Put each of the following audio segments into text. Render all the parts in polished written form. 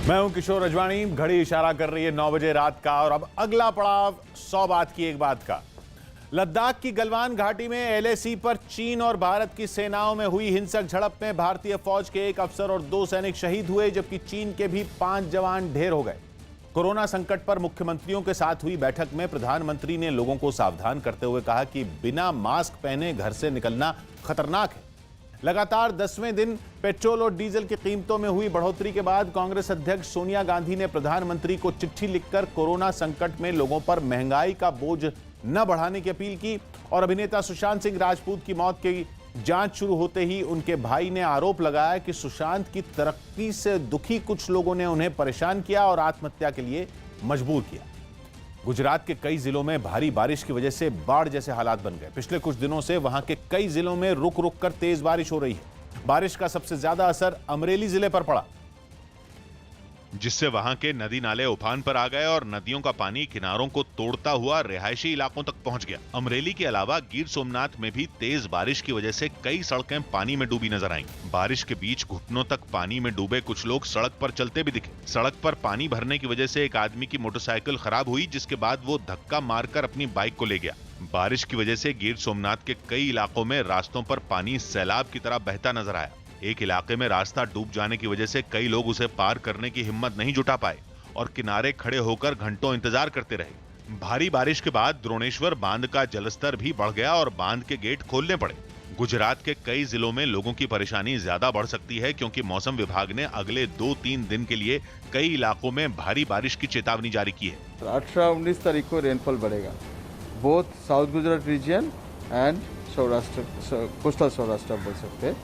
मैं हूं किशोर अजवाणी। घड़ी इशारा कर रही है 9 बजे रात का और अब अगला पड़ाव 100 बात की एक बात का। लद्दाख की गलवान घाटी में एलएसी पर चीन और भारत की सेनाओं में हुई हिंसक झड़प में भारतीय फौज के 1 अफसर और 2 सैनिक शहीद हुए, जबकि चीन के भी 5 जवान ढेर हो गए। कोरोना संकट पर मुख्यमंत्रियों के साथ हुई बैठक में प्रधानमंत्री ने लोगों को सावधान करते हुए कहा कि बिना मास्क पहने घर से निकलना खतरनाक है। लगातार 10वें दिन पेट्रोल और डीजल की कीमतों में हुई बढ़ोतरी के बाद कांग्रेस अध्यक्ष सोनिया गांधी ने प्रधानमंत्री को चिट्ठी लिखकर कोरोना संकट में लोगों पर महंगाई का बोझ न बढ़ाने की अपील की और अभिनेता सुशांत सिंह राजपूत की मौत की जांच शुरू होते ही उनके भाई ने आरोप लगाया कि सुशांत की तरक्की से दुखी कुछ लोगों ने उन्हें परेशान किया और आत्महत्या के लिए मजबूर किया। गुजरात के कई जिलों में भारी बारिश की वजह से बाढ़ जैसे हालात बन गए। पिछले कुछ दिनों से वहां के कई जिलों में रुक रुक कर तेज बारिश हो रही है। बारिश का सबसे ज्यादा असर अमरेली जिले पर पड़ा, जिससे वहां के नदी नाले उफान पर आ गए और नदियों का पानी किनारों को तोड़ता हुआ रिहायशी इलाकों तक पहुंच गया। अमरेली के अलावा गिर सोमनाथ में भी तेज बारिश की वजह से कई सड़कें पानी में डूबी नजर आईं। बारिश के बीच घुटनों तक पानी में डूबे कुछ लोग सड़क पर चलते भी दिखे। सड़क पर पानी भरने की वजह से एक आदमी की मोटरसाइकिल खराब हुई, जिसके बाद वो धक्का मारकर अपनी बाइक को ले गया। बारिश की वजह से गिर सोमनाथ के कई इलाकों में रास्तों पर पानी सैलाब की तरह बहता नजर आया। एक इलाके में रास्ता डूब जाने की वजह से कई लोग उसे पार करने की हिम्मत नहीं जुटा पाए और किनारे खड़े होकर घंटों इंतजार करते रहे। भारी बारिश के बाद द्रोणेश्वर बांध का जलस्तर भी बढ़ गया और बांध के गेट खोलने पड़े। गुजरात के कई जिलों में लोगों की परेशानी ज्यादा बढ़ सकती है, क्योंकि मौसम विभाग ने अगले 2-3 दिन के लिए कई इलाकों में भारी बारिश की चेतावनी जारी की है। 18-19 तारीख को रेनफॉल बढ़ेगा, both south Gujarat region and Saurashtra, coastal Saurashtra बोल सकते हैं।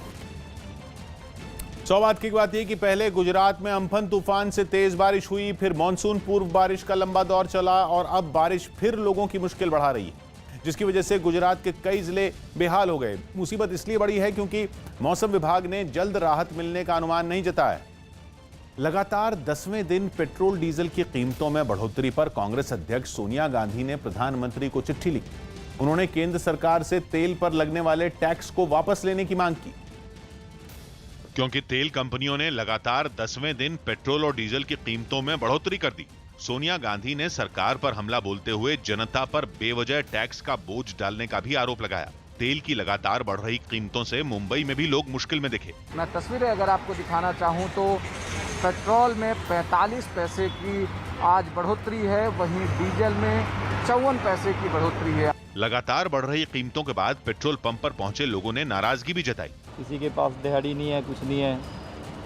100 बात की बात यह कि पहले गुजरात में अम्फन तूफान से तेज बारिश हुई, फिर मानसून पूर्व बारिश का लंबा दौर चला और अब बारिश फिर लोगों की मुश्किल बढ़ा रही है, जिसकी वजह से गुजरात के कई जिले बेहाल हो गए। मुसीबत इसलिए बड़ी है क्योंकि मौसम विभाग ने जल्द राहत मिलने का अनुमान नहीं जताया। लगातार 10वें दिन पेट्रोल डीजल की कीमतों में बढ़ोतरी पर कांग्रेस अध्यक्ष सोनिया गांधी ने प्रधानमंत्री को चिट्ठी लिखी। उन्होंने केंद्र सरकार से तेल पर लगने वाले टैक्स को वापस लेने की मांग की, क्योंकि तेल कंपनियों ने लगातार 10वें दिन पेट्रोल और डीजल की कीमतों में बढ़ोतरी कर दी। सोनिया गांधी ने सरकार पर हमला बोलते हुए जनता पर बेवजह टैक्स का बोझ डालने का भी आरोप लगाया। तेल की लगातार बढ़ रही कीमतों से मुंबई में भी लोग मुश्किल में दिखे। मैं तस्वीरें अगर आपको दिखाना चाहूं तो पेट्रोल में 45 पैसे की आज बढ़ोतरी है, वहीं डीजल में 54 पैसे की बढ़ोतरी है। लगातार बढ़ रही कीमतों के बाद पेट्रोल पंप पर पहुंचे लोगों ने नाराजगी भी जताई। किसी के पास दिहाड़ी नहीं है, कुछ नहीं है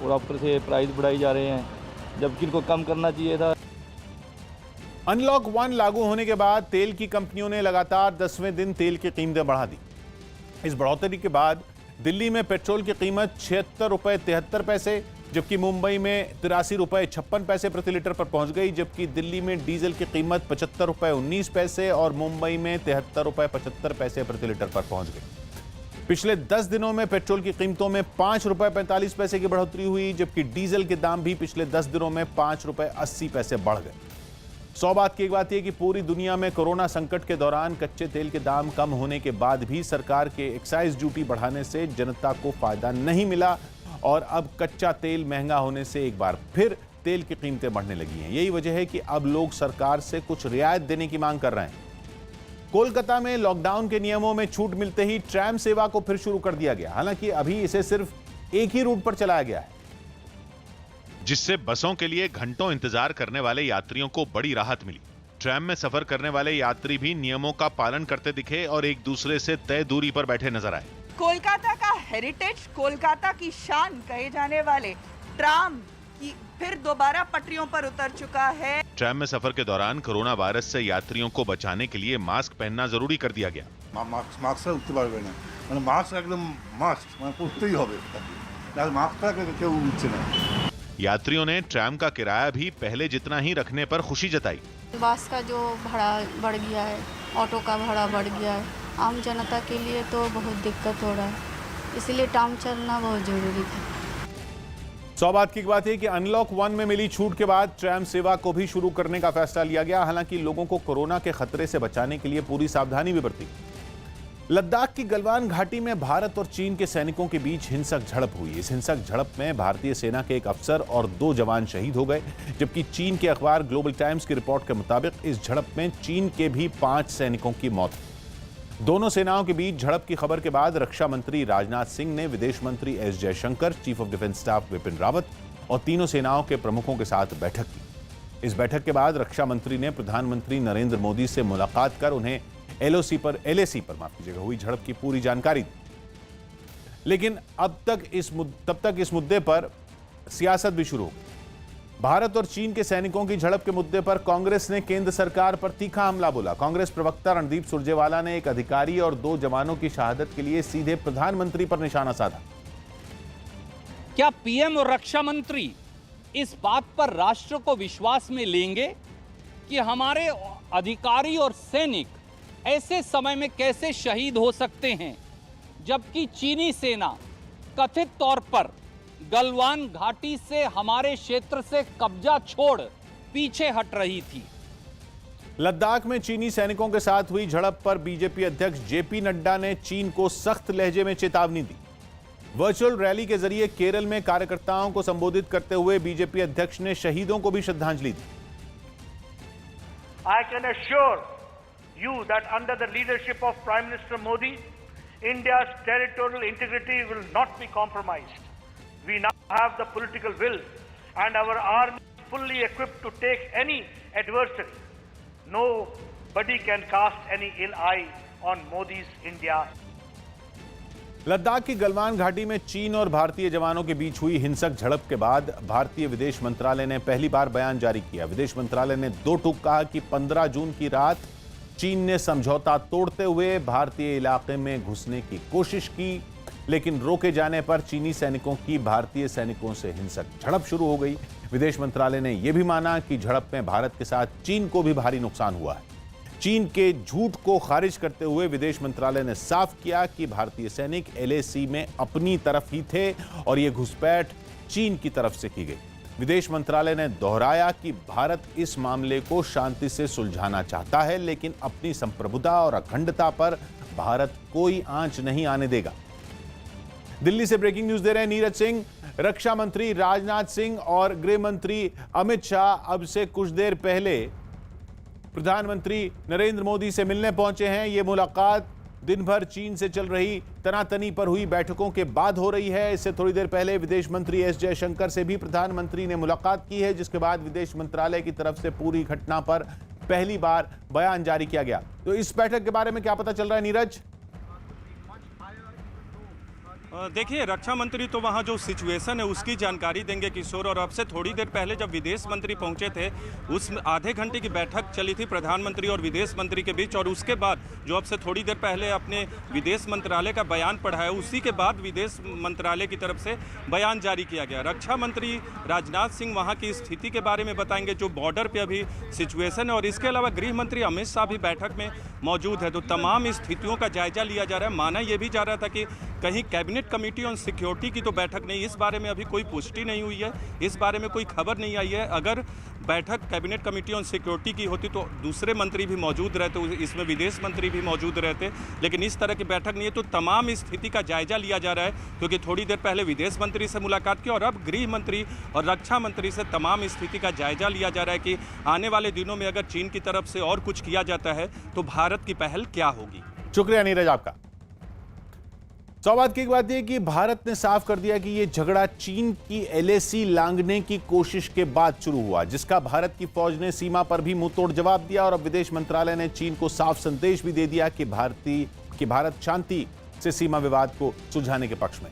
और ऊपर से प्राइस बढ़ाई जा रहे हैं, जबकि इनको कम करना चाहिए था। अनलॉक 1 लागू होने के बाद तेल की कंपनियों ने लगातार 10वें दिन तेल की कीमतें बढ़ा दी। इस बढ़ोतरी के बाद दिल्ली में पेट्रोल की कीमत 76 रुपए 73 पैसे, जबकि मुंबई में 83 रुपए 56 पैसे प्रति लीटर पर पहुंच गई, जबकि दिल्ली में डीजल की कीमत 75 रुपए 19 पैसे और मुंबई में 73 रुपए 75 पैसे प्रति लीटर पर पहुंच गई। पिछले 10 दिनों में पेट्रोल की कीमतों में 5 रुपए 45 पैसे की बढ़ोतरी हुई, जबकि डीजल के दाम भी पिछले 10 दिनों में 5 रुपए 80 पैसे बढ़ गए। 100 बात की एक बात यह कि पूरी दुनिया में कोरोना संकट के दौरान कच्चे तेल के दाम कम होने के बाद भी सरकार के एक्साइज ड्यूटी बढ़ाने से जनता को फायदा नहीं मिला और अब कच्चा तेल महंगा होने से एक बार फिर तेल की कीमतें बढ़ने लगी हैं। यही वजह है कि अब लोग सरकार से कुछ रियायत देने की मांग कर रहे हैं। कोलकाता में लॉकडाउन के नियमों में छूट मिलते ही ट्रैम सेवा को फिर शुरू कर दिया गया। हालांकि अभी इसे सिर्फ एक ही रूट पर चलाया गया है, जिससे बसों के लिए घंटों इंतजार करने वाले यात्रियों को बड़ी राहत मिली। ट्रैम में सफर करने वाले यात्री भी नियमों का पालन करते दिखे और एक दूसरे से तय दूरी पर बैठे नजर आए। कोलकाता का हेरिटेज, कोलकाता की शान कहे जाने वाले ट्राम की फिर दोबारा पटरियों पर उतर चुका है। ट्रैम में सफर के दौरान कोरोना वायरस से यात्रियों को बचाने के लिए मास्क पहनना जरूरी कर दिया गया। मास्क उठते पारबे ना, মানে মাস্ক একদম মাস্ট, মানে পরতেই হবে, না মাস্ক ছাড়া কেউ উঠছে না। यात्रियों ने ट्रैम का किराया भी पहले जितना ही रखने पर खुशी जताई। बस का जो भाड़ा बढ़ गया है, ऑटो का भाड़ा बढ़ गया है, आम जनता के लिए तो बहुत दिक्कत हो रहा है, इसलिए ट्राम चलना बहुत जरूरी था। 100 बात की बात है कि अनलॉक 1 में मिली छूट के बाद ट्रैम सेवा को भी शुरू करने का फैसला लिया गया। हालांकि लोगों को कोरोना के खतरे से बचाने के लिए पूरी सावधानी भी बरती। लद्दाख की गलवान घाटी में भारत और चीन के सैनिकों के बीच हिंसक झड़प हुई। इस हिंसक झड़प में भारतीय सेना के एक अफसर और 2 जवान शहीद हो गए, जबकि चीन के अखबार ग्लोबल टाइम्स की रिपोर्ट के मुताबिक इस झड़प में चीन के भी 5 सैनिकों की मौत हुई। दोनों सेनाओं के बीच झड़प की खबर के बाद रक्षा मंत्री राजनाथ सिंह ने विदेश मंत्री S Jaishankar, chief of defence staff Vipin Rawat और तीनों सेनाओं के प्रमुखों के साथ बैठक की। इस बैठक के बाद रक्षा मंत्री ने प्रधानमंत्री नरेंद्र मोदी से मुलाकात कर उन्हें LAC पर माफ कीजिएगा हुई झड़प की पूरी जानकारी दी। लेकिन तब तक इस मुद्दे पर सियासत भी शुरू हो गई। भारत और चीन के सैनिकों की झड़प के मुद्दे पर कांग्रेस ने केंद्र सरकार पर तीखा हमला बोला। कांग्रेस प्रवक्ता रणदीप सुरजेवाला ने एक अधिकारी और 2 जवानों की शहादत के लिए सीधे प्रधानमंत्री पर निशाना साधा। क्या पीएम और रक्षा मंत्री इस बात पर राष्ट्र को विश्वास में लेंगे कि हमारे अधिकारी और सैनिक ऐसे समय में कैसे शहीद हो सकते हैं, जबकि चीनी सेना कथित तौर पर गलवान घाटी से हमारे क्षेत्र से कब्जा छोड़ पीछे हट रही थी। लद्दाख में चीनी सैनिकों के साथ हुई झड़प पर बीजेपी अध्यक्ष जेपी नड्डा ने चीन को सख्त लहजे में चेतावनी दी। वर्चुअल रैली के जरिए केरल में कार्यकर्ताओं को संबोधित करते हुए बीजेपी अध्यक्ष ने शहीदों को भी श्रद्धांजलि दी। I can assure you that under the leadership of Prime Minister Modi, India's territorial integrity will not be compromised. We now have the political will and our army is fully equipped to take any adversary. Nobody can cast any ill eye on Modi's India. Ladakh की गलवान घाटी में चीन और भारतीय जवानों के बीच हुई हिंसक झड़प के बाद भारतीय विदेश मंत्रालय ने पहली बार बयान जारी किया। विदेश मंत्रालय ने 2 टूक कहा कि 15 जून की रात चीन ने समझौता तोड़ते हुए भारतीय इलाके में घुसने की कोशिश की, लेकिन रोके जाने पर चीनी सैनिकों की भारतीय सैनिकों से हिंसक झड़प शुरू हो गई। विदेश मंत्रालय ने यह भी माना कि झड़प में भारत के साथ चीन को भी भारी नुकसान हुआ है। चीन के झूठ को खारिज करते हुए विदेश मंत्रालय ने साफ किया कि भारतीय सैनिक LAC में अपनी तरफ ही थे और यह घुसपैठ चीन की तरफ से की गई। विदेश मंत्रालय ने दोहराया कि भारत इस मामले को शांति से सुलझाना चाहता है, लेकिन अपनी संप्रभुता और अखंडता पर भारत कोई आंच नहीं आने देगा। दिल्ली से ब्रेकिंग न्यूज दे रहे हैं नीरज सिंह। रक्षा मंत्री राजनाथ सिंह और गृह मंत्री अमित शाह अब से कुछ देर पहले प्रधानमंत्री नरेंद्र मोदी से मिलने पहुंचे हैं। यह मुलाकात दिन भर चीन से चल रही तनातनी पर हुई बैठकों के बाद हो रही है। इससे थोड़ी देर पहले विदेश मंत्री एस जयशंकर से भी प्रधानमंत्री ने मुलाकात की है, जिसके बाद विदेश मंत्रालय की तरफ से पूरी घटना पर पहली बार बयान जारी किया गया। तो इस बैठक के बारे में क्या पता चल रहा है नीरज? देखिए, रक्षा मंत्री तो वहाँ जो सिचुएशन है उसकी जानकारी देंगे किशोर, और अब से थोड़ी देर पहले जब विदेश मंत्री पहुँचे थे उस आधे घंटे की बैठक चली थी प्रधानमंत्री और विदेश मंत्री के बीच, और उसके बाद जो अब से थोड़ी देर पहले अपने विदेश मंत्रालय का बयान पढ़ा है उसी के बाद विदेश मंत्रालय की तरफ से बयान जारी किया गया। रक्षा मंत्री राजनाथ सिंह वहाँ की स्थिति के बारे में बताएंगे, जो बॉर्डर पर अभी सिचुएशन है, और इसके अलावा गृह मंत्री अमित शाह भी बैठक में मौजूद है। तो तमाम स्थितियों का जायजा लिया जा रहा है। माना यह भी जा रहा था कि कहीं कैबिनेट कमेटी ऑन सिक्योरिटी की तो बैठक नहीं, इस बारे में अभी कोई पुष्टि नहीं हुई है, इस बारे में कोई खबर नहीं आई है। अगर बैठक कैबिनेट कमेटी ऑन सिक्योरिटी की होती तो दूसरे मंत्री भी मौजूद रहते, इसमें विदेश मंत्री भी मौजूद रहते, लेकिन इस तरह की बैठक नहीं है। तो तमाम स्थिति का जायजा लिया जा रहा है, क्योंकि थोड़ी देर पहले विदेश मंत्री से मुलाकात की और अब गृह मंत्री और रक्षा मंत्री से तमाम स्थिति का जायजा लिया जा रहा है कि आने वाले दिनों में अगर चीन की तरफ से और कुछ किया जाता है तो भारत की पहल क्या होगी। शुक्रिया नीरज आपका। सौबात की एक बात यह कि भारत ने साफ कर दिया कि यह झगड़ा चीन की LAC लांघने की कोशिश के बाद शुरू हुआ, जिसका भारत की फौज ने सीमा पर भी मुंहतोड़ जवाब दिया। और अब विदेश मंत्रालय ने चीन को साफ संदेश भी दे दिया कि भारत शांति से सीमा विवाद को सुलझाने के पक्ष में।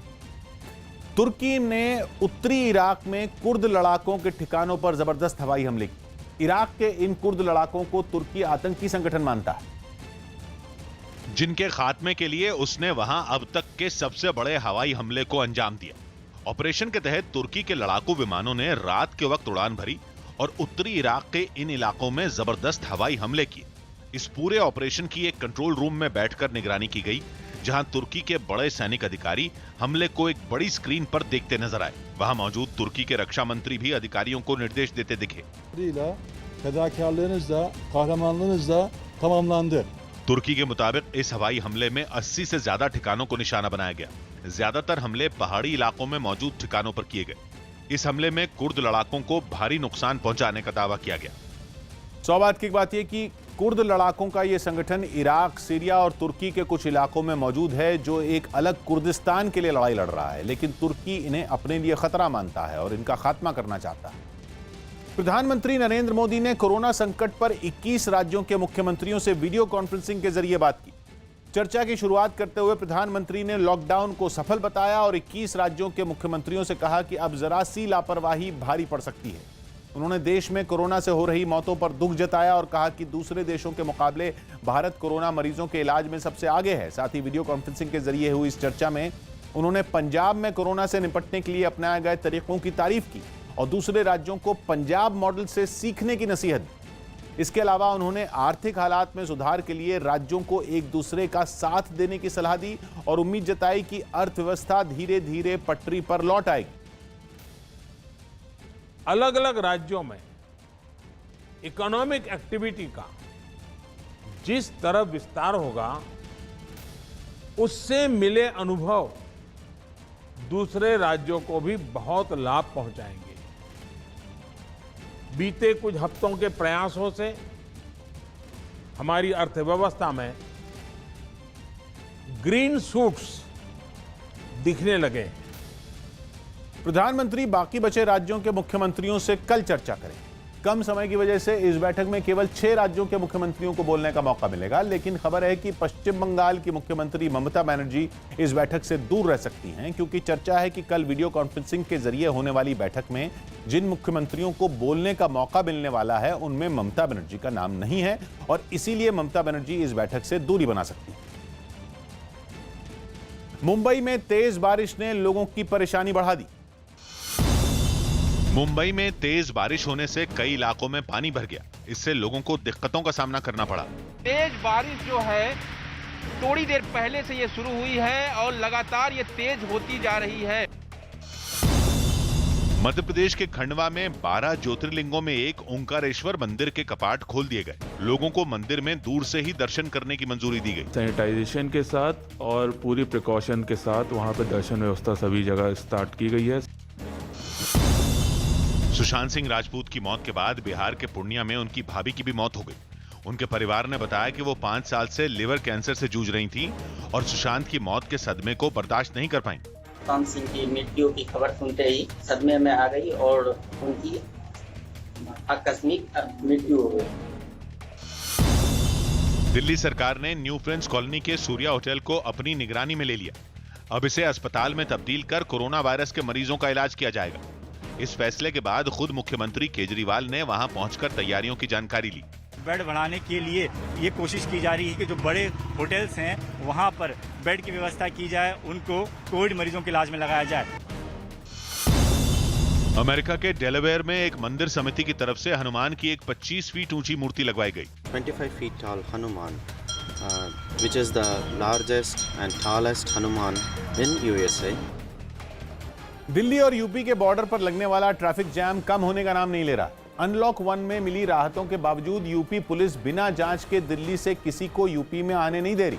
तुर्की ने उत्तरी इराक में कुर्द लड़ाकों के ठिकानों पर जबरदस्त हवाई हमले किए। इराक के इन कुर्द लड़ाकों को तुर्की आतंकी संगठन मानता है, जिनके खात्मे के लिए उसने वहां अब तक के सबसे बड़े हवाई हमले को अंजाम दिया। ऑपरेशन के तहत तुर्की के लड़ाकू विमानों ने रात के वक्त उड़ान भरी और उत्तरी इराक के इन इलाकों में जबरदस्त हवाई हमले किए। इस पूरे ऑपरेशन की एक कंट्रोल रूम में बैठकर निगरानी की गई, जहां तुर्की के बड़े सैनिक अधिकारी हमले को एक बड़ी स्क्रीन पर देखते नजर आए। वहां मौजूद तुर्की के रक्षा मंत्री भी अधिकारियों को निर्देश देते दिखे। fedakarlığınızla, kahramanlığınızla tamamlandı. तुर्की के मुताबिक इस हवाई हमले में 80 से ज्यादा ठिकानों को निशाना बनाया गया। ज्यादातर हमले पहाड़ी इलाकों में मौजूद ठिकानों पर किए गए। इस हमले में कुर्द लड़ाकों को भारी नुकसान पहुंचाने का दावा किया गया। 100 बात की बात यह कि कुर्द लड़ाकों का यह संगठन इराक, सीरिया और तुर्की के कुछ इलाकों में मौजूद है, जो एक अलग कुर्दिस्तान के लिए लड़ाई लड़ रहा है, लेकिन तुर्की इन्हें अपने लिए खतरा मानता है और इनका खात्मा करना चाहता है। प्रधानमंत्री नरेंद्र मोदी ने कोरोना संकट पर 21 राज्यों के मुख्यमंत्रियों से वीडियो कॉन्फ्रेंसिंग के जरिए बात की। चर्चा की शुरुआत करते हुए प्रधानमंत्री ने लॉकडाउन को सफल बताया और 21 राज्यों के मुख्यमंत्रियों से कहा कि अब जरा सी लापरवाही भारी पड़ सकती है। उन्होंने देश में कोरोना से हो रही मौतों पर दुख जताया और कहा कि दूसरे देशों के मुकाबले भारत कोरोना मरीजों के इलाज में सबसे आगे है। साथ ही वीडियो कॉन्फ्रेंसिंग के जरिए हुई इस चर्चा में उन्होंने पंजाब में कोरोना से निपटने के लिए अपनाए गए तरीकों की तारीफ की और दूसरे राज्यों को पंजाब मॉडल से सीखने की नसीहत दी। इसके अलावा उन्होंने आर्थिक हालात में सुधार के लिए राज्यों को एक दूसरे का साथ देने की सलाह दी और उम्मीद जताई कि अर्थव्यवस्था धीरे धीरे पटरी पर लौट आएगी। अलग अलग राज्यों में इकोनॉमिक एक्टिविटी का जिस तरह विस्तार होगा, उससे मिले अनुभव दूसरे राज्यों को भी बहुत लाभ पहुंचाएंगे। बीते कुछ हफ्तों के प्रयासों से हमारी अर्थव्यवस्था में ग्रीन शूट्स दिखने लगे हैं। प्रधानमंत्री बाकी बचे राज्यों के मुख्यमंत्रियों से कल चर्चा करें। कम समय की वजह से इस बैठक में केवल 6 राज्यों के मुख्यमंत्रियों को बोलने का मौका मिलेगा, लेकिन खबर है कि पश्चिम बंगाल की मुख्यमंत्री ममता बनर्जी इस बैठक से दूर रह सकती हैं, क्योंकि चर्चा है कि कल वीडियो कॉन्फ्रेंसिंग के जरिए होने वाली बैठक में जिन मुख्यमंत्रियों को बोलने का मौका मिलने वाला है उनमें ममता बनर्जी का नाम नहीं है और इसीलिए ममता बनर्जी इस बैठक से दूरी बना सकती है। मुंबई में तेज बारिश ने लोगों की परेशानी बढ़ा दी। मुंबई में तेज बारिश होने से कई इलाकों में पानी भर गया। इससे लोगों को दिक्कतों का सामना करना पड़ा। तेज बारिश जो है थोड़ी देर पहले से ये शुरू हुई है और लगातार ये तेज होती जा रही है। मध्य प्रदेश के खंडवा में 12 ज्योतिर्लिंगों में एक ओंकारेश्वर मंदिर के कपाट खोल दिए गए। लोगों को मंदिर में दूर से ही दर्शन करने की मंजूरी दी गई। सैनिटाइजेशन के साथ और पूरी प्रिकॉशन के साथ वहां पे दर्शन व्यवस्था सभी जगह स्टार्ट की गई है। सुशांत सिंह राजपूत की मौत के बाद बिहार के पूर्णिया में उनकी भाभी की भी मौत हो गई। उनके परिवार ने बताया कि वो 5 साल से लिवर कैंसर से जूझ रही थी और सुशांत की मौत के सदमे को बर्दाश्त नहीं कर पाई। सुशांत सिंह की मृत्यु की खबर सुनते ही सदमे में आ गई और उनकी आकस्मिक मृत्यु हो गई। दिल्ली सरकार ने न्यू फ्रेंड्स कॉलोनी के सूर्या होटल को अपनी निगरानी में ले लिया। अब इसे अस्पताल में तब्दील कर कोरोना वायरस के मरीजों का इलाज किया जाएगा। इस फैसले के बाद खुद मुख्यमंत्री केजरीवाल ने वहां पहुंचकर तैयारियों की जानकारी ली। बेड बढ़ाने के लिए ये कोशिश की जा रही है कि जो बड़े होटल्स हैं वहां पर बेड की व्यवस्था की जाए, उनको कोविड मरीजों के इलाज में लगाया जाए। अमेरिका के डेलावेयर में एक मंदिर समिति की तरफ से हनुमान की एक 25 फीट ऊंची मूर्ति लगवाई गई। 25 feet tall Hanuman, which is the largest and tallest Hanuman in USA. Delhi और यूपी के बॉर्डर पर लगने वाला ट्रैफिक जैम कम होने का नाम नहीं ले रहा। अनलॉक 1 में मिली राहतों के बावजूद यूपी पुलिस बिना जांच के दिल्ली से किसी को यूपी में आने नहीं दे रही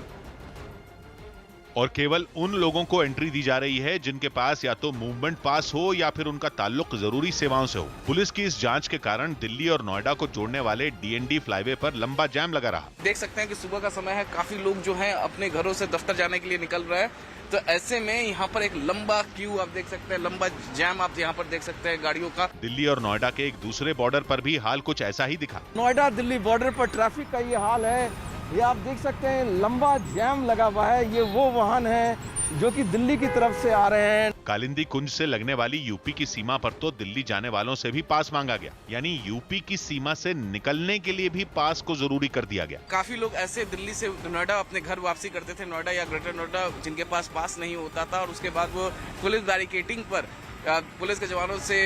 और केवल उन लोगों को एंट्री दी जा रही है जिनके पास या तो मूवमेंट पास हो या फिर उनका ताल्लुक जरूरी सेवाओं से हो। पुलिस की इस जांच के कारण दिल्ली और नोएडा को जोड़ने वाले डीएनडी फ्लाईवे पर लंबा जैम लगा रहा। देख सकते हैं कि सुबह का समय है, काफी लोग जो हैं अपने घरों से दफ्तर जाने के लिए निकल रहे हैं, तो ऐसे में यहाँ पर एक लंबा क्यू आप देख सकते हैं, लंबा जैम आप यहाँ पर देख सकते हैं गाड़ियों का। दिल्ली और नोएडा के एक दूसरे बॉर्डर पर भी हाल कुछ ऐसा ही दिखा। नोएडा दिल्ली बॉर्डर पर ट्रैफिक का ये हाल है। ये आप देख सकते हैं लंबा जैम लगा हुआ है। ये वो वाहन है जो कि दिल्ली की तरफ से आ रहे हैं। कालिंदी कुंज से लगने वाली यूपी की सीमा पर तो दिल्ली जाने वालों से भी पास मांगा गया, यानी यूपी की सीमा से निकलने के लिए भी पास को जरूरी कर दिया गया। काफी लोग ऐसे दिल्ली से नोएडा अपने घर वापसी करते थे, नोएडा या ग्रेटर नोएडा, जिनके पास पास नहीं होता था और उसके बाद वो पुलिस बैरिकेडिंग पर पुलिस के जवानों से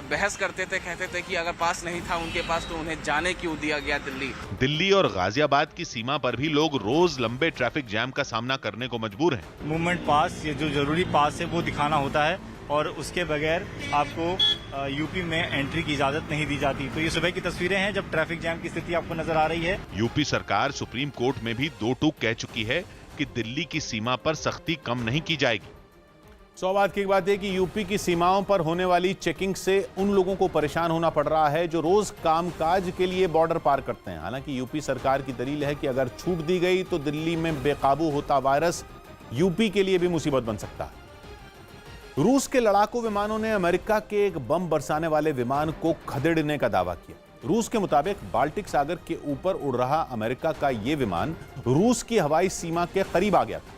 बहस करते थे, कहते थे कि अगर पास नहीं था उनके पास तो उन्हें जाने क्यों दिया गया दिल्ली। दिल्ली और गाजियाबाद की सीमा पर भी लोग रोज लंबे ट्रैफिक जैम का सामना करने को मजबूर हैं। मूवमेंट पास, ये जो जरूरी पास है वो दिखाना होता है और उसके बगैर आपको यूपी में एंट्री की इजाजत नहीं दी जाती। तो ये सुबह की तस्वीरें हैं जब ट्रैफिक जैम की स्थिति आपको नजर आ रही है। यूपी सरकार सुप्रीम कोर्ट में भी दो टूक कह चुकी है कि दिल्ली की सीमा पर सख्ती कम नहीं की जाएगी। 100 बात की एक बात है कि यूपी की सीमाओं पर होने वाली चेकिंग से उन लोगों को परेशान होना पड़ रहा है जो रोज कामकाज के लिए बॉर्डर पार करते हैं। हालांकि यूपी सरकार की दलील है कि अगर छूट दी गई तो दिल्ली में बेकाबू होता वायरस यूपी के लिए भी मुसीबत बन सकता है। रूस के लड़ाकू विमानों ने अमेरिका के एक बम बरसाने वाले विमान को खदेड़ने का दावा किया। रूस के मुताबिक बाल्टिक सागर के ऊपर उड़ रहा अमेरिका का यह विमान रूस की हवाई सीमा के करीब आ गया था,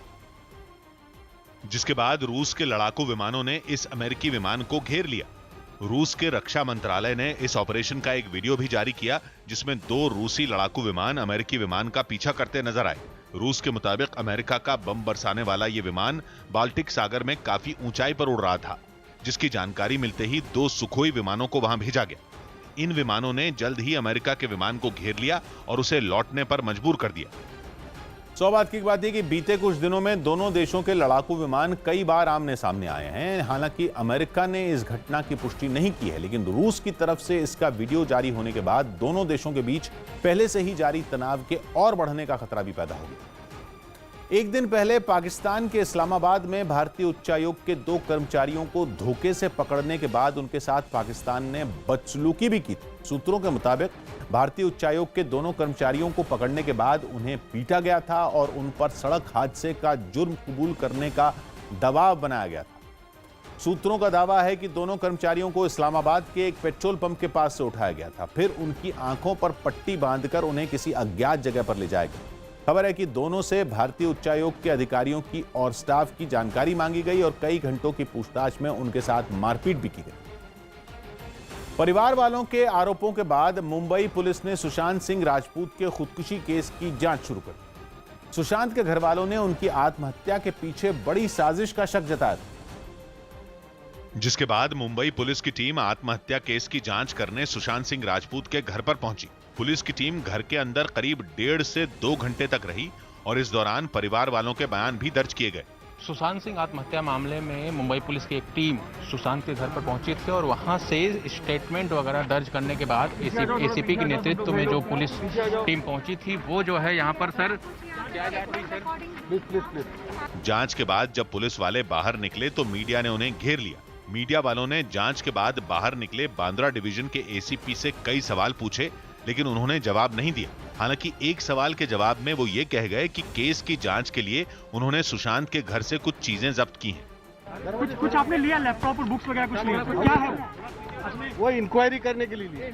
जिसके बाद रूस के लड़ाकू विमानों ने इस अमेरिकी विमान को घेर लिया। रूस के रक्षा मंत्रालय ने इस ऑपरेशन का एक वीडियो भी जारी किया जिसमें 2 रूसी लड़ाकू विमान अमेरिकी विमान का पीछा करते नजर आए। रूस के मुताबिक अमेरिका का बम बरसाने वाला यह विमान बाल्टिक सागर में काफी ऊंचाई पर उड़ रहा था, जिसकी जानकारी मिलते ही 2 सुखोई विमानों को वहां भेजा गया। इन विमानों ने जल्द ही अमेरिका के विमान को घेर लिया और उसे लौटने पर मजबूर कर दिया। 100 बात की बात है कि बीते कुछ दिनों में दोनों देशों के लड़ाकू विमान कई बार आमने सामने आए हैं। हालांकि अमेरिका ने इस घटना की पुष्टि नहीं की है, लेकिन रूस की तरफ से इसका वीडियो जारी होने के बाद दोनों देशों के बीच पहले से ही जारी तनाव के और बढ़ने का खतरा भी पैदा हो गया। एक दिन पहले पाकिस्तान के इस्लामाबाद में भारतीय उच्चायोग के 2 कर्मचारियों को धोखे से पकड़ने के बाद उनके साथ पाकिस्तान ने बदसलूकी भी की थी। सूत्रों के मुताबिक भारतीय उच्चायोग के दोनों कर्मचारियों को पकड़ने के बाद उन्हें पीटा गया था और उन पर सड़क हादसे का जुर्म कबूल करने का दबाव बनाया गया था। सूत्रों का दावा है कि दोनों कर्मचारियों को इस्लामाबाद के एक पेट्रोल पंप के पास से उठाया गया था, फिर उनकी आंखों पर पट्टी बांधकर उन्हें किसी अज्ञात जगह पर ले जाया गया। खबर है कि दोनों से भारतीय उच्चायोग के अधिकारियों की और स्टाफ की जानकारी मांगी गई और कई घंटों की पूछताछ में उनके साथ मारपीट भी की गई। परिवार वालों के आरोपों के बाद मुंबई पुलिस ने सुशांत सिंह राजपूत के खुदकुशी केस की जांच शुरू कर दी। सुशांत के घर वालों ने उनकी आत्महत्या के पीछे बड़ी साजिश का शक जताया, जिसके बाद मुंबई पुलिस की टीम आत्महत्या केस की जांच करने सुशांत सिंह राजपूत के घर पर पहुंची। पुलिस की टीम घर के अंदर करीब 1.5 से 2 घंटे तक रही और इस दौरान परिवार वालों के बयान भी दर्ज किए गए। सुशांत सिंह आत्महत्या मामले में मुंबई पुलिस की एक टीम सुशांत के घर पर पहुंची थी और वहां से स्टेटमेंट वगैरह दर्ज करने के बाद एसीपी के नेतृत्व में जो पुलिस टीम पहुंची थी वो जो है यहाँ पर सर जांच के बाद जब पुलिस वाले बाहर निकले तो मीडिया ने उन्हें घेर लिया। मीडिया वालों ने जांच के बाद बाहर निकले बांद्रा डिवीजन के एसीपी से कई सवाल पूछे, लेकिन उन्होंने जवाब नहीं दिया। हालांकि एक सवाल के जवाब में वो ये कह गए कि केस की जांच के लिए उन्होंने सुशांत के घर से कुछ चीजें जब्त की हैं। कुछ आपने लिया, लैपटॉप और बुक्स वगैरह कुछ लिया, क्या है वो इंक्वायरी करने के लिए।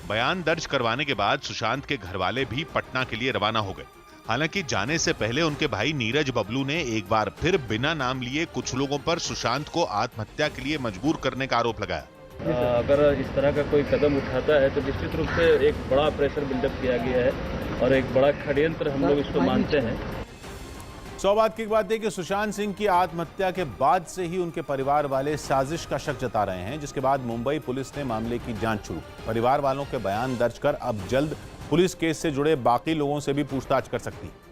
बयान दर्ज करवाने के बाद सुशांत के घर वाले भी पटना के लिए रवाना हो गए। हालांकि जाने से पहले उनके भाई नीरज बबलू ने एक बार फिर बिना नाम लिए कुछ लोगों पर सुशांत को आत्महत्या के लिए मजबूर करने का आरोप लगाया। अगर इस तरह का कोई कदम उठाता है तो निश्चित रूप से एक बड़ा प्रेशर बिल्डअप किया गया है और एक बड़ा षड्यंत्र हम लोग इसको मानते हैं। 100 बात की बात है कि सुशांत सिंह की आत्महत्या के बाद से ही उनके परिवार वाले साजिश का शक जता रहे हैं, जिसके बाद मुंबई पुलिस ने मामले की जांच शुरू की। परिवार वालों के बयान दर्ज कर अब जल्द पुलिस केस से जुड़े बाकी लोगों से भी पूछताछ कर सकती है।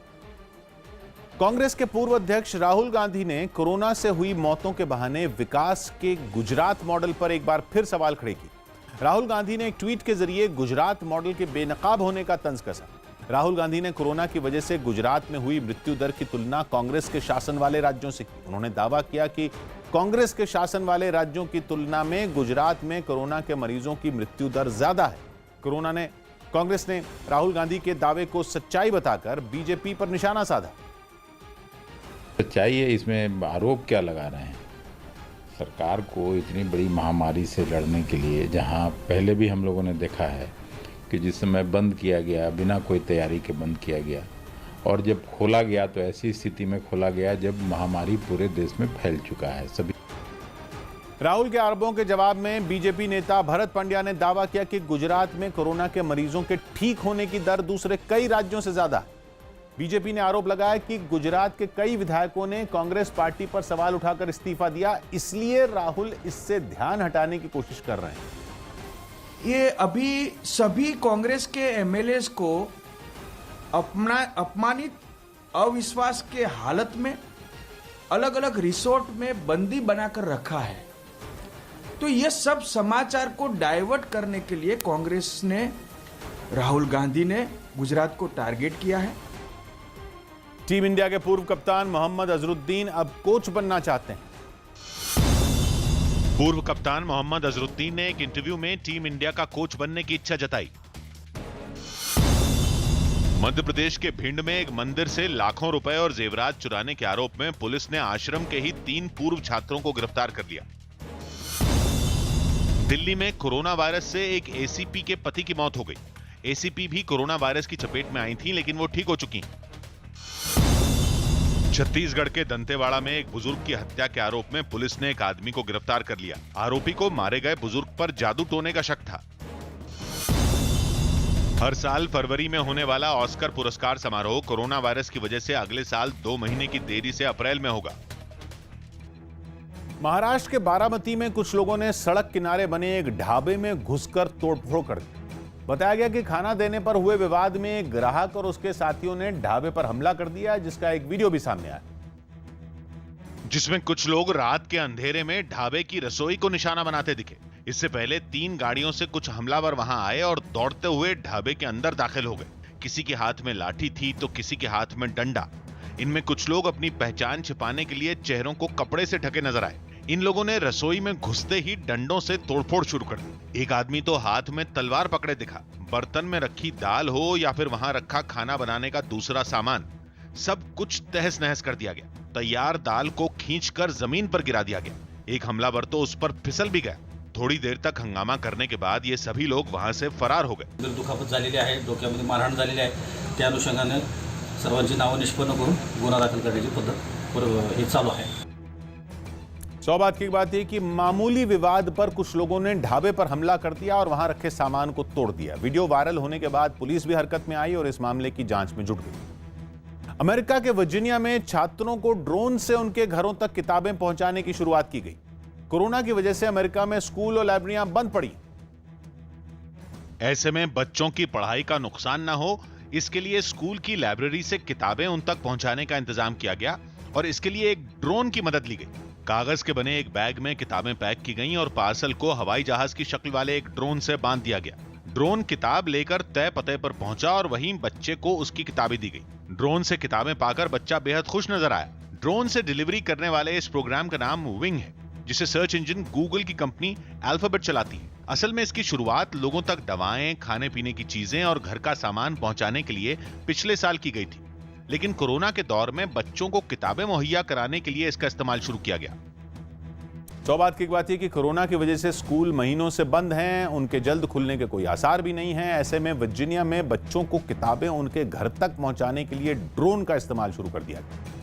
कांग्रेस के पूर्व अध्यक्ष राहुल गांधी ने कोरोना से हुई मौतों के बहाने विकास के गुजरात मॉडल पर एक बार फिर सवाल खड़े किए। राहुल गांधी ने एक ट्वीट के जरिए गुजरात मॉडल के बेनकाब होने का तंज कसा। राहुल गांधी ने कोरोना की वजह से गुजरात में हुई मृत्यु दर की तुलना कांग्रेस के शासन वाले राज्यों से की। उन्होंने दावा किया कि कांग्रेस के शासन वाले राज्यों की तुलना में गुजरात में कोरोना के मरीजों की मृत्यु दर ज्यादा है। कांग्रेस ने राहुल गांधी के दावे को सच्चाई बताकर बीजेपी पर निशाना साधा। सच्चाई है, इसमें आरोप क्या लगा रहे हैं? सरकार को इतनी बड़ी महामारी से लड़ने के लिए, जहां पहले भी हम लोगों ने देखा है कि जिस समय बंद किया गया बिना कोई तैयारी के बंद किया गया, और जब खोला गया तो ऐसी स्थिति में खोला गया जब महामारी पूरे देश में फैल चुका है। सभी राहुल के आरोपों के जवाब में बीजेपी नेता भरत पंड्या ने दावा किया कि गुजरात में कोरोना के मरीजों के ठीक होने की दर दूसरे कई राज्यों से ज्यादा है। बीजेपी ने आरोप लगाया कि गुजरात के कई विधायकों ने कांग्रेस पार्टी पर सवाल उठाकर इस्तीफा दिया, इसलिए राहुल इससे ध्यान हटाने की कोशिश कर रहे हैं। ये अभी सभी कांग्रेस के एमएलएस को अपमानित, अविश्वास के हालत में अलग अलग रिसोर्ट में बंदी बनाकर रखा है। तो ये सब समाचार को डाइवर्ट करने के लिए कांग्रेस ने, राहुल गांधी ने गुजरात को टारगेट किया है। टीम इंडिया के पूर्व कप्तान मोहम्मद अजहरुद्दीन अब कोच बनना चाहते हैं। पूर्व कप्तान मोहम्मद अजहरुद्दीन ने एक इंटरव्यू में टीम इंडिया का कोच बनने की इच्छा जताई। मध्य प्रदेश के भिंड में एक मंदिर से लाखों रुपए और जेवरात चुराने के आरोप में पुलिस ने आश्रम के ही 3 पूर्व छात्रों को गिरफ्तार कर लिया। दिल्ली में कोरोना वायरस से एक एसीपी के पति की मौत हो गई। एसीपी भी कोरोना वायरस की चपेट में आई थी, लेकिन वो ठीक हो चुकी हैं। छत्तीसगढ़ के दंतेवाड़ा में एक बुजुर्ग की हत्या के आरोप में पुलिस ने एक आदमी को गिरफ्तार कर लिया। आरोपी को मारे गए बुजुर्ग पर जादू टोने का शक था। हर साल फरवरी में होने वाला ऑस्कर पुरस्कार समारोह कोरोना वायरस की वजह से अगले साल 2 महीने की देरी से अप्रैल में होगा। महाराष्ट्र के बारामती में कुछ लोगों ने सड़क किनारे बने एक ढाबे में घुसकर तोड़फोड़ कर दी। बताया गया कि खाना देने पर हुए विवाद में एक ग्राहक और उसके साथियों ने ढाबे पर हमला कर दिया, जिसका एक वीडियो भी सामने आया, जिसमें कुछ लोग रात के अंधेरे में ढाबे की रसोई को निशाना बनाते दिखे। इससे पहले 3 गाड़ियों से कुछ हमलावर वहां आए और दौड़ते हुए ढाबे के अंदर दाखिल हो गए। किसी के हाथ में लाठी थी तो किसी के हाथ में डंडा। इनमें कुछ लोग अपनी पहचान छिपाने के लिए चेहरों को कपड़े से ढके नजर आए। इन लोगों ने रसोई में घुसते ही डंडों से तोड़फोड़ शुरू कर दी। एक आदमी तो हाथ में तलवार पकड़े दिखा। बर्तन में रखी दाल हो या फिर वहां रखा खाना बनाने का दूसरा सामान, सब कुछ तहस नहस कर दिया गया। तैयार दाल को खींचकर जमीन पर गिरा दिया गया। एक हमलावर तो उस पर फिसल भी गया। थोड़ी देर तक हंगामा करने के बाद ये सभी लोग वहां से फरार हो गए। दुखापत झालेली आहे, डोक्यामध्ये मारहाण झालेली आहे। त्या अनुषंगाने सर्वांची नावं निष्पन्न करून गुन्हा दाखल करण्याची पद्धत हे चालू आहे। सौ बात की बात है कि मामूली विवाद पर कुछ लोगों ने ढाबे पर हमला कर दिया और वहां रखे सामान को तोड़ दिया। वीडियो वायरल होने के बाद पुलिस भी हरकत में आई और इस मामले की जांच में जुट गई। अमेरिका के वर्जीनिया में छात्रों को ड्रोन से उनके घरों तक किताबें पहुंचाने की शुरुआत की गई। कोरोना की वजह से अमेरिका में स्कूल और लाइब्रेरियां बंद पड़ी। ऐसे में बच्चों की पढ़ाई का नुकसान ना हो, इसके लिए स्कूल की लाइब्रेरी से किताबें उन तक पहुंचाने का इंतजाम किया गया और इसके लिए एक ड्रोन की मदद ली गई। कागज के बने एक बैग में किताबें पैक की गईं और पार्सल को हवाई जहाज की शक्ल वाले एक ड्रोन से बांध दिया गया। ड्रोन किताब लेकर तय पते पर पहुंचा और वहीं बच्चे को उसकी किताबें दी गई। ड्रोन से किताबें पाकर बच्चा बेहद खुश नजर आया। ड्रोन से डिलीवरी करने वाले इस प्रोग्राम का नाम विंग है, जिसे सर्च इंजन गूगल की कंपनी अल्फाबेट चलाती है। असल में इसकी शुरुआत लोगों तक दवाएं, खाने पीने की चीजें और घर का सामान पहुंचाने के लिए पिछले साल की गई थी, लेकिन कोरोना के दौर में बच्चों को किताबें मुहैया कराने के लिए इसका इस्तेमाल शुरू किया गया। सौ बात की बात है कि कोरोना की वजह से स्कूल महीनों से बंद हैं, उनके जल्द खुलने के कोई आसार भी नहीं है। ऐसे में वर्जीनिया में बच्चों को किताबें उनके घर तक पहुंचाने के लिए ड्रोन का इस्तेमाल शुरू कर दिया गया।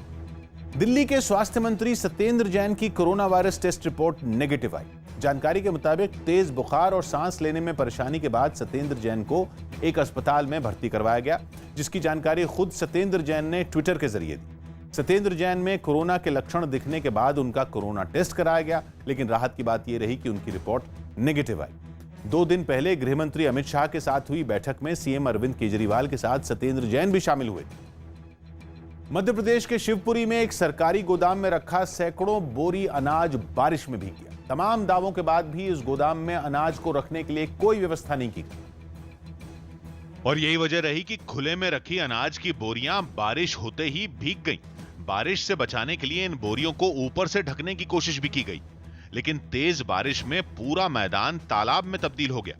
दिल्ली के स्वास्थ्य मंत्री सत्येंद्र जैन की corona virus test report negative आई। जानकारी के मुताबिक तेज बुखार और सांस लेने में परेशानी के बाद सत्येंद्र जैन को एक अस्पताल में भर्ती करवाया गया, जिसकी जानकारी खुद सत्येंद्र जैन ने ट्विटर के जरिए दी। सत्येंद्र जैन में कोरोना के लक्षण दिखने के बाद उनका कोरोना टेस्ट कराया गया, लेकिन राहत की बात यह रही कि उनकी रिपोर्ट नेगेटिव आई। 2 दिन पहले गृह मंत्री अमित शाह के साथ हुई बैठक में सीएम अरविंद केजरीवाल के साथ सत्येंद्र जैन भी शामिल हुए। मध्य प्रदेश के शिवपुरी में एक सरकारी गोदाम में रखा सैकड़ों बोरी अनाज बारिश में भीग गया। तमाम दावों के बाद भी इस गोदाम में अनाज को रखने के लिए कोई व्यवस्था नहीं की गई और यही वजह रही कि खुले में रखी अनाज की बोरियां बारिश होते ही भीग गईं। बारिश से बचाने के लिए इन बोरियों को ऊपर से ढकने की कोशिश भी की गई, लेकिन तेज बारिश में पूरा मैदान तालाब में तब्दील हो गया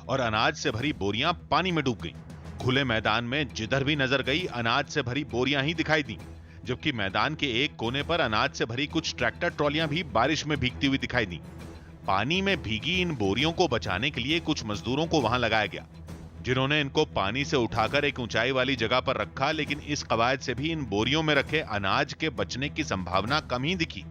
और अनाज से भरी बोरियां पानी में डूब गईं। खुले मैदान में जिधर भी नजर गई अनाज से भरी बोरियां ही दिखाई दी, जबकि मैदान के एक कोने पर अनाज से भरी कुछ ट्रैक्टर ट्रॉलियां भी बारिश में भीगती हुई दिखाई दी। पानी में भीगी इन बोरियों को बचाने के लिए कुछ मजदूरों को वहां लगाया गया, जिन्होंने इनको पानी से उठाकर एक ऊंचाई वाली जगह पर रखा, लेकिन इस कवायद से भी इन बोरियों में रखे अनाज के बचने की संभावना कम ही दिखी।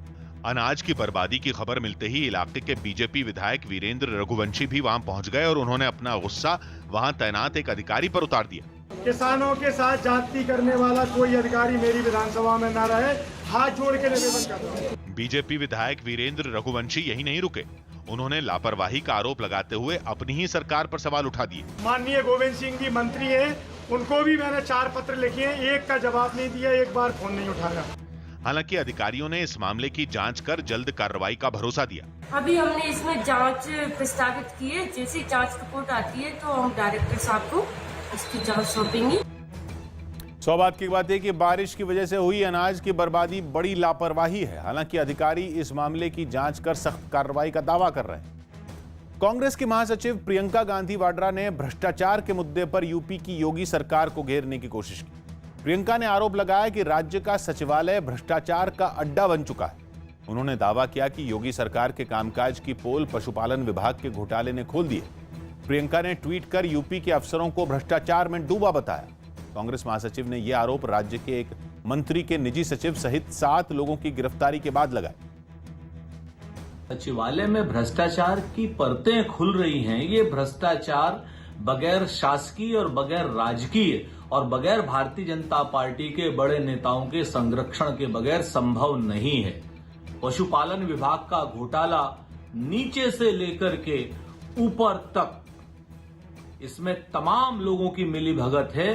अनाज की बर्बादी की खबर मिलते ही इलाके के बीजेपी विधायक वीरेंद्र रघुवंशी भी वहां पहुंच गए और उन्होंने अपना गुस्सा वहां तैनात एक अधिकारी पर उतार दिया। किसानों के साथ जाति करने वाला कोई अधिकारी मेरी विधानसभा में न रहे, हाथ जोड़ के निवेदन कर रहा हूं। बीजेपी विधायक वीरेंद्र रघुवंशी यही नहीं रुके, उन्होंने लापरवाही का आरोप लगाते हुए अपनी ही सरकार पर सवाल उठा दिए। माननीय गोविंद सिंह जी मंत्री हैं, उनको भी मैंने 4 पत्र लिखे हैं, एक का जवाब नहीं दिया, एक बार फोन नहीं उठाया। हालांकि अधिकारियों ने इस मामले की जांच कर जल्द कार्रवाई का भरोसा दिया। अभी हमने इसमें जांच प्रस्तावित की है, जैसे जांच रिपोर्ट आती है तो हम डायरेक्टर साहब को इसकी जांच सौंपेंगे। सौभाग्य की बात है कि बारिश की वजह से हुई अनाज की बर्बादी बड़ी लापरवाही है। हालांकि अधिकारी इस मामले की जांच कर सख्त कार्रवाई का दावा कर रहे हैं। कांग्रेस की महासचिव प्रियंका गांधी वाड्रा ने भ्रष्टाचार के मुद्दे पर यूपी की योगी सरकार को घेरने की कोशिश की। प्रियंका ने आरोप लगाया कि राज्य का सचिवालय भ्रष्टाचार का अड्डा बन चुका है। उन्होंने दावा किया कि योगी सरकार के कामकाज की पोल पशुपालन विभाग के घोटाले ने खोल दिए। प्रियंका ने ट्वीट कर यूपी के अफसरों को भ्रष्टाचार में डूबा बताया। कांग्रेस महासचिव ने यह आरोप राज्य के एक मंत्री के निजी सचिव सहित 7 लोगों की गिरफ्तारी के बाद लगाए। सचिवालय में भ्रष्टाचार की परतें खुल रही हैं। ये भ्रष्टाचार बगैर शासकीय और बगैर राजकीय और बगैर भारतीय जनता पार्टी के बड़े नेताओं के संरक्षण के बगैर संभव नहीं है। पशुपालन विभाग का घोटाला नीचे से लेकर के ऊपर तक, इसमें तमाम लोगों की मिलीभगत है।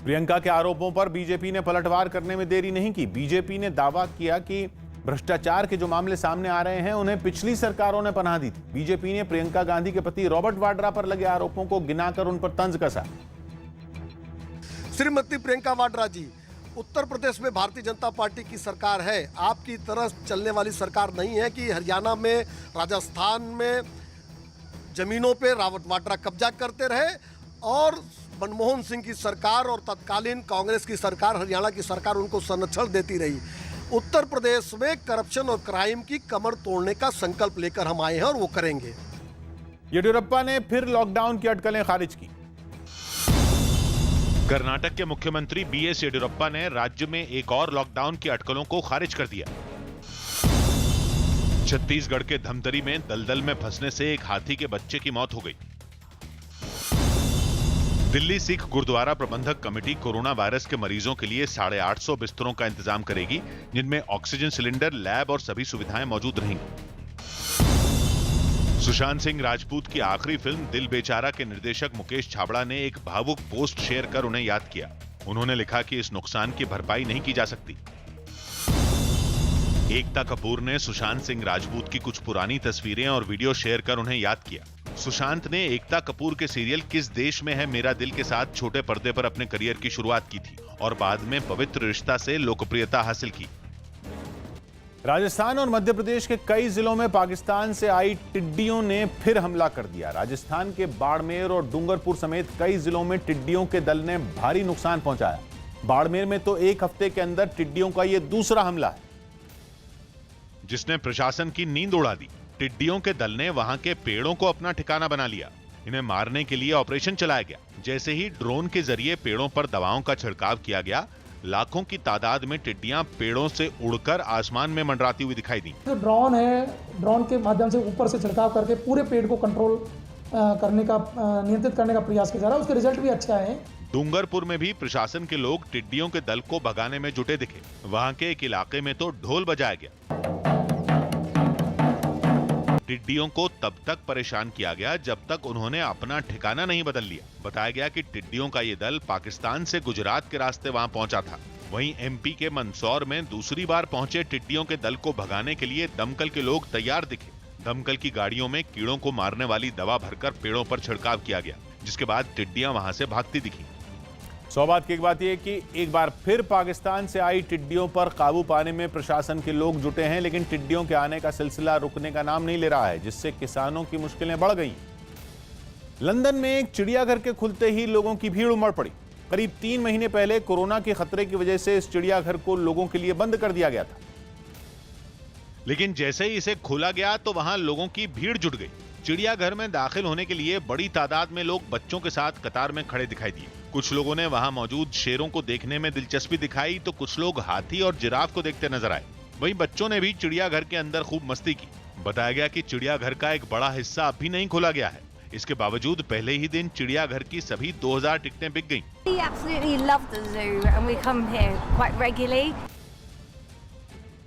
प्रियंका के आरोपों पर बीजेपी ने पलटवार करने में देरी नहीं की। बीजेपी ने दावा किया कि भ्रष्टाचार के जो मामले सामने आ रहे हैं उन्हें पिछली सरकारों ने पनाह दी थी। बीजेपी ने प्रियंका गांधी के पति रॉबर्ट वाड्रा पर लगे आरोपों को गिनाकर उन पर तंज कसा। श्रीमती प्रियंका वाड्रा जी, उत्तर प्रदेश में भारतीय जनता पार्टी की सरकार है। आपकी तरह चलने वाली सरकार नहीं है कि हरियाणा में, राजस्थान में जमीनों पे रावत वाड्रा कब्जा करते रहे और मनमोहन सिंह की सरकार और तत्कालीन कांग्रेस की सरकार, हरियाणा की सरकार उनको संरक्षण देती रही। उत्तर प्रदेश में करप्शन और क्राइम की कमर तोड़ने का संकल्प लेकर हम आए हैं और वो करेंगे। येडियुरप्पा ने फिर लॉकडाउन की अटकलें खारिज की। कर्नाटक के मुख्यमंत्री बीएस येडियुरप्पा ने राज्य में एक और लॉकडाउन की अटकलों को खारिज कर दिया। छत्तीसगढ़ के धमतरी में दलदल में फंसने से एक हाथी के बच्चे की मौत हो गई। दिल्ली सिख गुरुद्वारा प्रबंधक कमेटी कोरोना वायरस के मरीजों के लिए 850 बिस्तरों का इंतजाम करेगी, जिनमें ऑक्सीजन सिलेंडर, लैब और सभी सुविधाएं मौजूद रहेंगी। सुशांत सिंह राजपूत की आखिरी फिल्म दिल बेचारा के निर्देशक मुकेश छाबड़ा ने एक भावुक पोस्ट शेयर कर उन्हें याद किया। उन्होंने लिखा कि इस नुकसान की भरपाई नहीं की जा सकती। एकता कपूर ने सुशांत सिंह राजपूत की कुछ पुरानी तस्वीरें और वीडियो शेयर कर उन्हें याद किया। सुशांत ने एकता कपूर के सीरियल किस देश में है मेरा दिल के साथ छोटे पर्दे पर अपने करियर की शुरुआत की थी और बाद में पवित्र रिश्ता से लोकप्रियता हासिल की। राजस्थान और मध्य प्रदेश के कई जिलों में पाकिस्तान से आई टिड्डियों ने फिर हमला कर दिया। राजस्थान के बाड़मेर और डूंगरपुर समेत कई जिलों में टिड्डियों के दल ने भारी नुकसान पहुंचाया। बाड़मेर में तो एक हफ्ते के अंदर टिड्डियों का यह दूसरा हमला है, जिसने प्रशासन की नींद उड़ा दी। टिड्डियों के दल ने वहां के पेड़ों को अपना ठिकाना बना लिया। इन्हें मारने के लिए ऑपरेशन चलाया गया। जैसे ही ड्रोन के जरिए पेड़ों पर दवाओं का छिड़काव किया गया, लाखों की तादाद में टिड्डियां पेड़ों से उड़कर आसमान में मंडराती हुई दिखाई दी। जो ड्रोन है, ड्रोन के माध्यम से ऊपर से छिड़काव करके पूरे पेड़ को कंट्रोल करने का, नियंत्रित करने का प्रयास किया जा रहा है। उसके रिजल्ट भी अच्छा है। डूंगरपुर में भी प्रशासन के लोग टिड्डियों के दल को भगाने में जुटे दिखे। वहां के एक इलाके में तो ढोल बजाया गया। टिड्डियों को तब तक परेशान किया गया जब तक उन्होंने अपना ठिकाना नहीं बदल लिया। बताया गया कि टिड्डियों का ये दल पाकिस्तान से गुजरात के रास्ते वहां पहुंचा था। वहीं एमपी के मंदसौर में दूसरी बार पहुंचे टिड्डियों के दल को भगाने के लिए दमकल के लोग तैयार दिखे। दमकल की गाड़ियों में कीड़ों को मारने वाली दवा भरकर पेड़ों पर छिड़काव किया गया, जिसके बाद टिड्डियां वहां से भागती दिखी। सौभाग्य की एक बात यह कि एक बार फिर पाकिस्तान से आई टिड्डियों पर काबू पाने में प्रशासन के लोग जुटे हैं, लेकिन टिड्डियों के आने का सिलसिला रुकने का नाम नहीं ले रहा है, जिससे किसानों की मुश्किलें बढ़ गई। लंदन में एक चिड़ियाघर के खुलते ही लोगों की भीड़ उमड़ पड़ी। करीब 3 महीने पहले कोरोना के खतरे की वजह से इस चिड़ियाघर को लोगों के लिए बंद कर दिया गया था, लेकिन जैसे ही इसे खोला गया तो वहां लोगों की भीड़ जुट गई। चिड़ियाघर में दाखिल होने के लिए बड़ी तादाद में लोग बच्चों के साथ कतार में खड़े दिखाई दिए। कुछ लोगों ने वहां मौजूद शेरों को देखने में दिलचस्पी दिखाई तो कुछ लोग हाथी और जिराफ को देखते नजर आए। वहीं बच्चों ने भी चिड़ियाघर के अंदर खूब मस्ती की। बताया गया कि चिड़ियाघर का एक बड़ा हिस्सा अभी नहीं खोला गया है। इसके बावजूद पहले ही दिन चिड़ियाघर की सभी 2000 टिकटें बिक गईं। We absolutely love the zoo and we come here quite regularly.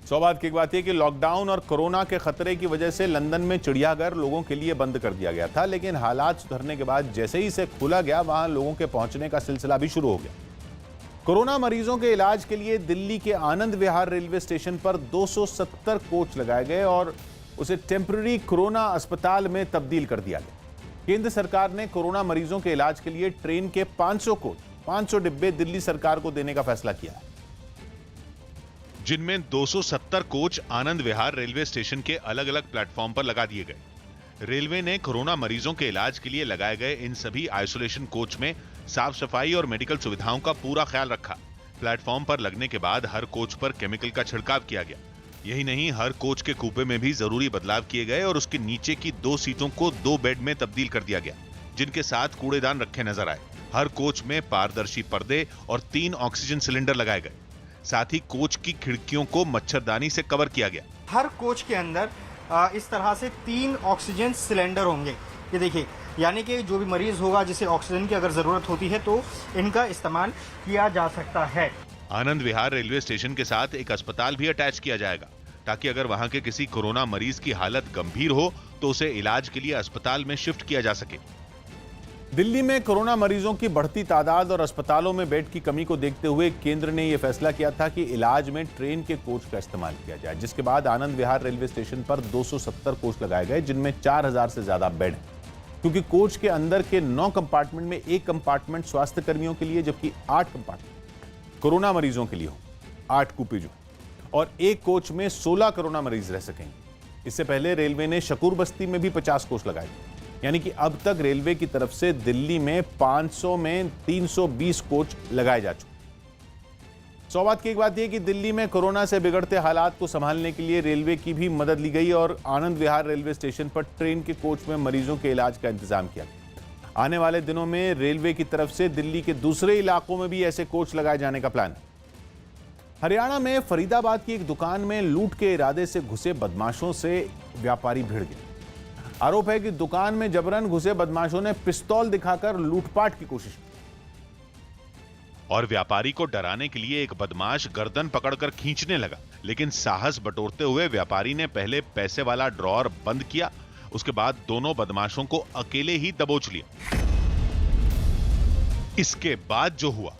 सौभाग्य की बात यह कि लॉकडाउन और कोरोना के खतरे की वजह से लंदन में चिड़ियाघर लोगों के लिए बंद कर दिया गया था, लेकिन हालात सुधरने के बाद जैसे ही इसे खोला गया वहां लोगों के पहुंचने का सिलसिला भी शुरू हो गया। कोरोना मरीजों के इलाज के लिए दिल्ली के आनंद विहार रेलवे स्टेशन पर 270 कोच लगाए गए और उसे टेम्पररी कोरोना अस्पताल में तब्दील कर दिया गया। केंद्र सरकार ने कोरोना मरीजों के इलाज के लिए ट्रेन के 500 कोच, 500 डिब्बे दिल्ली सरकार को देने का फैसला किया है, जिनमें 270 coach Anand Vihar railway station के अलग अलग प्लेटफॉर्म पर लगा दिए गए। रेलवे ने कोरोना मरीजों के इलाज के लिए लगाए गए इन सभी आइसोलेशन कोच में साफ सफाई और मेडिकल सुविधाओं का पूरा ख्याल रखा। प्लेटफॉर्म पर लगने के बाद हर कोच पर केमिकल का छिड़काव किया गया। यही नहीं, हर कोच के कूपे में भी जरूरी बदलाव किए गए और उसके नीचे की 2 सीटों को 2 बेड में तब्दील कर दिया गया, जिनके साथ कूड़ेदान रखे नजर आए। हर कोच में पारदर्शी पर्दे और 3 ऑक्सीजन सिलेंडर लगाए गए। साथ ही कोच की खिड़कियों को मच्छरदानी से कवर किया गया। हर कोच के अंदर इस तरह से 3 ऑक्सीजन सिलेंडर होंगे। ये देखिए, यानी कि जो भी मरीज होगा जिसे ऑक्सीजन की अगर जरूरत होती है तो इनका इस्तेमाल किया जा सकता है। आनंद विहार रेलवे स्टेशन के साथ एक अस्पताल भी अटैच किया जाएगा, ताकि अगर वहां के किसी कोरोना मरीज की हालत गंभीर हो तो उसे इलाज के लिए अस्पताल में शिफ्ट किया जा सके। दिल्ली में कोरोना मरीजों की बढ़ती तादाद और अस्पतालों में बेड की कमी को देखते हुए केंद्र ने यह फैसला किया था कि इलाज में ट्रेन के कोच का इस्तेमाल किया जाए, जिसके बाद आनंद विहार रेलवे स्टेशन पर 270 कोच लगाए गए, जिनमें 4000 से ज्यादा बेड हैं। क्योंकि कोच के अंदर के 9 कंपार्टमेंट में एक कंपार्टमेंट स्वास्थ्य कर्मियों के लिए, जबकि 8 कंपार्टमेंट कोरोना मरीजों के लिए हो, 8 कूपे जो, और एक कोच में 16 कोरोना मरीज रह सकेंगे। इससे पहले रेलवे ने शकूर बस्ती में भी 50 कोच लगाए, यानी कि अब तक रेलवे की तरफ से दिल्ली में 500 में 320 कोच लगाए जा चुके। सौभाग्य की एक बात यह कि दिल्ली में कोरोना से बिगड़ते हालात को संभालने के लिए रेलवे की भी मदद ली गई और आनंद विहार रेलवे स्टेशन पर ट्रेन के कोच में मरीजों के इलाज का इंतजाम किया गया। आने वाले दिनों में रेलवे की तरफ से दिल्ली के दूसरे इलाकों में भी ऐसे कोच लगाए जाने का प्लान है। हरियाणा में फरीदाबाद की एक दुकान में लूट के इरादे से घुसे बदमाशों से व्यापारी भिड़ गए। आरोप है कि दुकान में जबरन घुसे बदमाशों ने पिस्तौल दिखाकर लूटपाट की कोशिश की और व्यापारी को डराने के लिए एक बदमाश गर्दन पकड़कर खींचने लगा, लेकिन साहस बटोरते हुए व्यापारी ने पहले पैसे वाला ड्रॉअर बंद किया, उसके बाद दोनों बदमाशों को अकेले ही दबोच लिया। इसके बाद जो हुआ